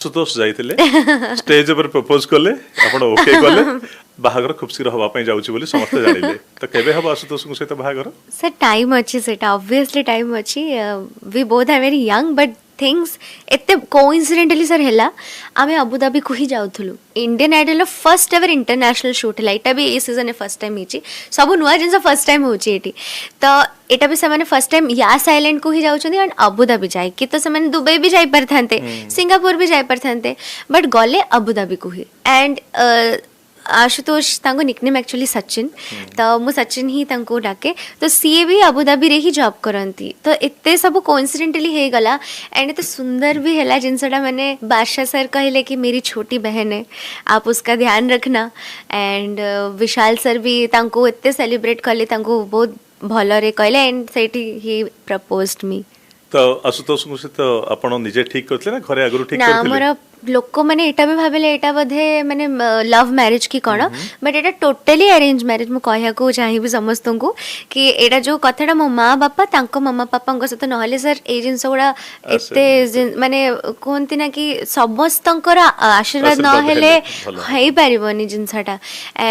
Sutosh जाइतिले stage पर propose कले आपण ओके कले बाहागर खूब शीघ्र हवा पई जाउची बोली समस्त जानिले तो केबे हबो आशुतोष को सहित बाहागर सर टाइम अच्छी सेटा ऑब्वियसली टाइम अच्छी we both are very young but things एते कोइंसिडेंटली सर हैला आमे अबुधाबी को ही जाउथुलु Indian Idol first ever international shoot है एटा भी ए सीजन फर्स्ट टाइम हिची सब नुआ जिनस फर्स्ट टाइम होची एटी तो एटा भी से फर्स्ट टाइम यास आइलैंड को ही जाउछन एंड अबुधाबी जाय कि तो से दुबई भी जाय परथांते सिंगापुर भी जाय परथांते बट गले अबुधाबी को ही एंड आशुतोष तांको निकनेम एक्चुअली सचिन तो मु सचिन ही तांको डाके तो सीए भी अबुधाबी रे ही जॉब करंती तो एते सब कोइंसिडेंटली हे गला एंड तो सुंदर भी हैला जिनसडा मैंने बादशाह सर कहले कि मेरी छोटी बहन है आप उसका ध्यान रखना एंड विशाल सर भी तांको एते सेलिब्रेट करले तांको बहुत भलो रे कहले एंड सेठी ही प्रपोज्ड मी तो आशुतोष को सहित आपण निजे ठीक करथले ना घरे आगरु ठीक करथले ना मोर लोक मैंने एटा भी भाबिले एटा बोधे मैंने लव मैरिज की कौन but Etah totally arrange marriage मु कहया को चाहिबी समस्त को कि एटा जो कथाटा मो माँ बापा तांको मम्मा पापा सहित नहले सर ए जिनस गुड़ा एते माने कहती ना कि समस्तंकर आशीर्वाद न हेले हई परिबनी जिनसटा